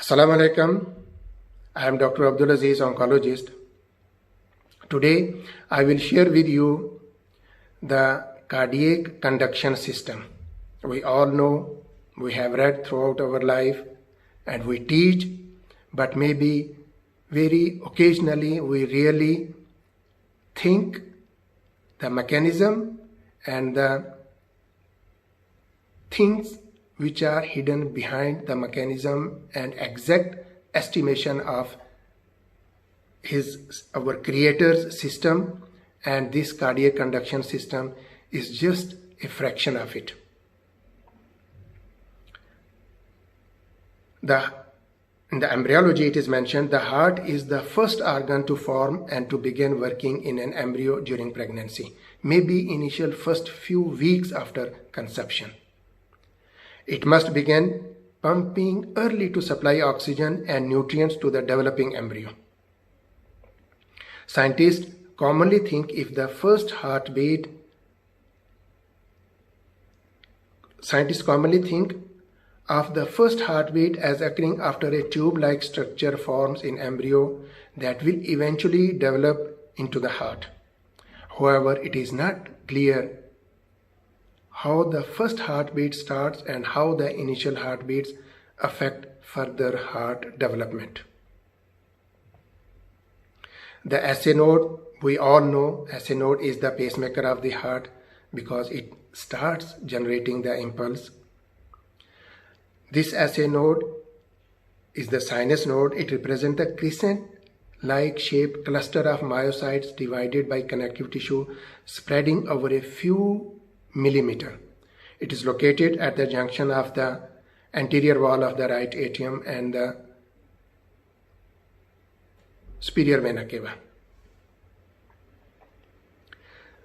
Assalamu alaikum. I am Dr. Abdul Aziz, oncologist. Today, I will share with you the cardiac conduction system. We all know, we have read throughout our life, and we teach, but maybe very occasionally we really think the mechanism and the things which are hidden behind the mechanism and exact estimation of our creator's system, and this cardiac conduction system is just a fraction of it. In the embryology it is mentioned the heart is the first organ to form and to begin working in an embryo during pregnancy, maybe initial first few weeks after conception. It must begin pumping early to supply oxygen and nutrients to the developing embryo. Scientists commonly think of the first heartbeat as occurring after a tube-like structure forms in embryo that will eventually develop into the heart. However, it is not clear how the first heartbeat starts and how the initial heartbeats affect further heart development. The SA node, we all know SA node is the pacemaker of the heart because it starts generating the impulse. This SA node is the sinus node. It represents the crescent-like shaped cluster of myocytes divided by connective tissue spreading over a few millimeters. It is located at the junction of the anterior wall of the right atrium and the superior vena cava.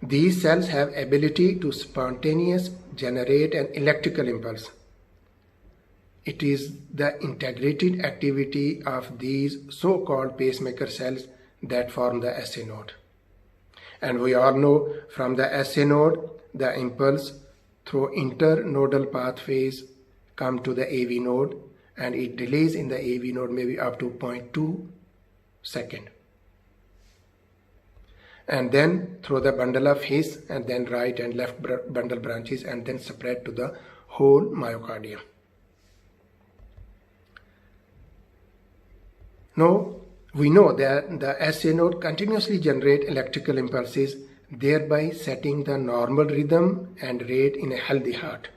These cells have ability to spontaneously generate an electrical impulse. It is the integrated activity of these so-called pacemaker cells that form the SA node. And we all know from the SA node, the impulse through internodal pathways come to the AV node, and it delays in the AV node maybe up to 0.2 second. And then through the bundle of His and then right and left bundle branches and then spread to the whole myocardium. Now, we know that the SA node continuously generates electrical impulses, thereby setting the normal rhythm and rate in a healthy heart.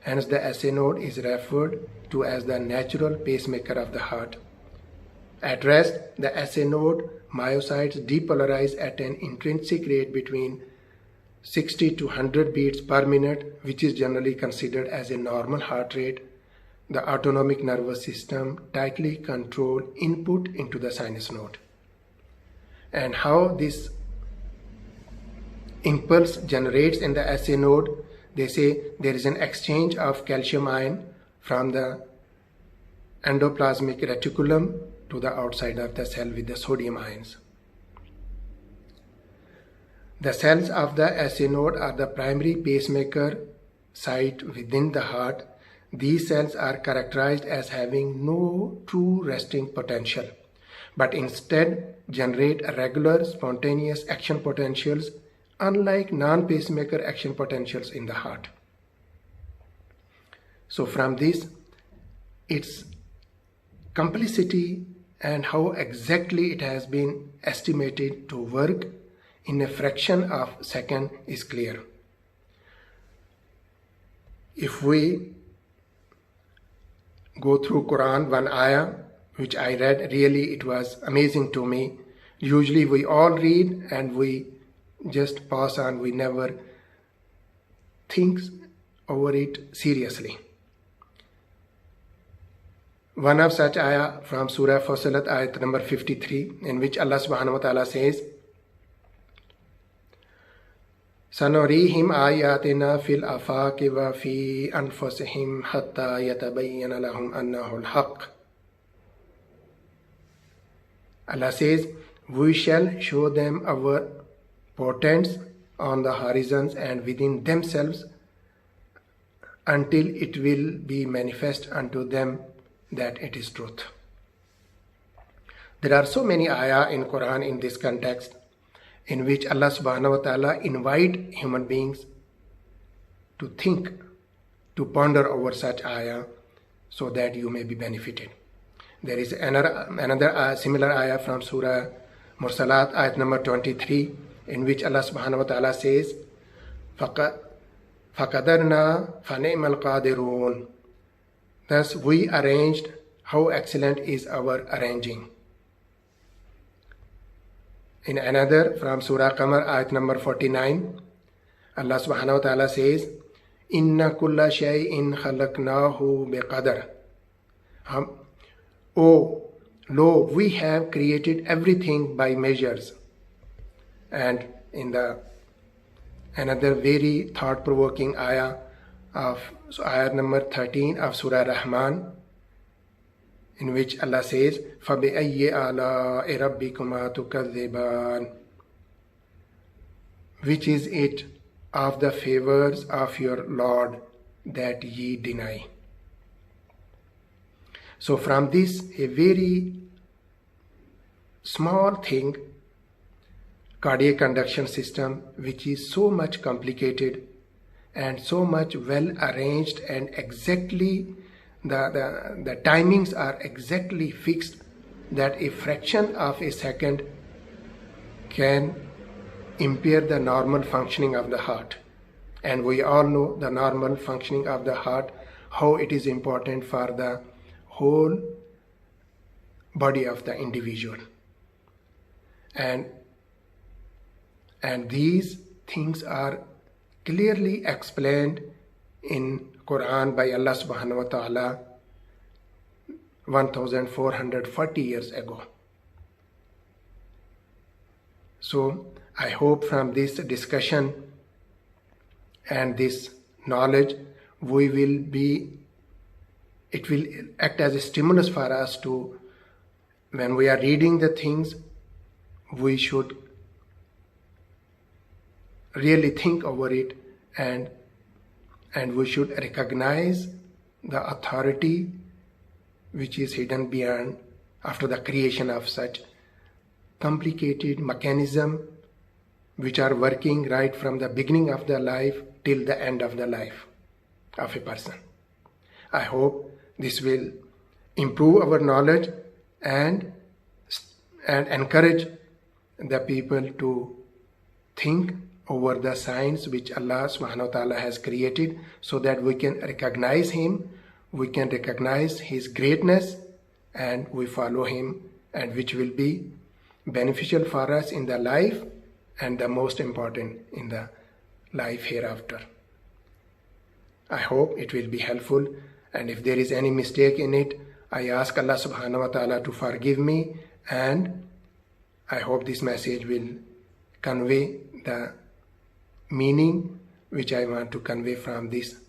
Hence, the SA node is referred to as the natural pacemaker of the heart. At rest, the SA node myocytes depolarize at an intrinsic rate between 60 to 100 beats per minute, which is generally considered as a normal heart rate. The autonomic nervous system tightly controls input into the sinus node. And how this impulse generates in the SA node, they say there is an exchange of calcium ion from the endoplasmic reticulum to the outside of the cell with the sodium ions. The cells of the SA node are the primary pacemaker site within the heart. These cells are characterized as having no true resting potential, but instead generate regular spontaneous action potentials, unlike non-pacemaker action potentials in the heart. So from this, its complexity and how exactly it has been estimated to work in a fraction of a second is clear. If we go through Quran, one ayah which I read, really it was amazing to me. Usually we all read and we just pass on, we never think over it seriously. One of such ayah from Surah Fussilat, ayat number 53, in which Allah subhanahu wa ta'ala says, سَنُرِيهِمْ آيَاتِنَا فِي الْآفَاقِ وَفِي أَنفُسِهِمْ حَتَّى يَتَبَيَّنَ لَهُمْ أَنَّهُ الْحَقُّ. Allah says, we shall show them our portents on the horizons and within themselves until it will be manifest unto them that it is truth. There are so many ayah in Quran in this context in which Allah subhanahu wa ta'ala invite human beings to think, to ponder over such ayah so that you may be benefited. There is another similar ayah from Surah Mursalat, ayat number 23, in which Allah subhanahu wa ta'ala says, فَقَدَرْنَا فَنِعْمَ الْقَادِرُونَ. Thus we arranged, how excellent is our arranging. In another, from Surah Qamar, ayat number 49, Allah subhanahu wa ta'ala says, إِنَّ كُلَّ شَيْءٍ خَلَقْنَاهُ بِقَدَرٍ. Oh, lo, we have created everything by measures. And in the another very thought-provoking ayah of ayah number 13 of Surah Rahman, in which Allah says, فَبِأَيِّ آلَاءِ رَبِّكُمَا تُكَذِّبَانِ. Which is it of the favors of your Lord that ye deny? So from this, a very small thing, cardiac conduction system, which is so much complicated and so much well arranged, and exactly the timings are exactly fixed, that a fraction of a second can impair the normal functioning of the heart. And we all know the normal functioning of the heart, how it is important for the whole body of the individual. And these things are clearly explained in Quran by Allah subhanahu wa ta'ala 1440 years ago. So I hope from this discussion and this knowledge, it will act as a stimulus for us to, when we are reading the things, we should really think over it, and we should recognize the authority which is hidden beyond, after the creation of such complicated mechanism which are working right from the beginning of the life till the end of the life of a person. I hope this will improve our knowledge and encourage the people to think over the signs which Allah subhanahu wa ta'ala has created, so that we can recognize Him, we can recognize His greatness, and we follow Him, and which will be beneficial for us in the life, and the most important in the life hereafter. I hope it will be helpful, and if there is any mistake in it, I ask Allah subhanahu wa ta'ala to forgive me, and I hope this message will convey the meaning which I want to convey from these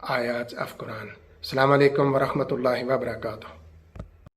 ayats of Quran. Assalamu alaikum wa rahmatullahi wa barakatuh.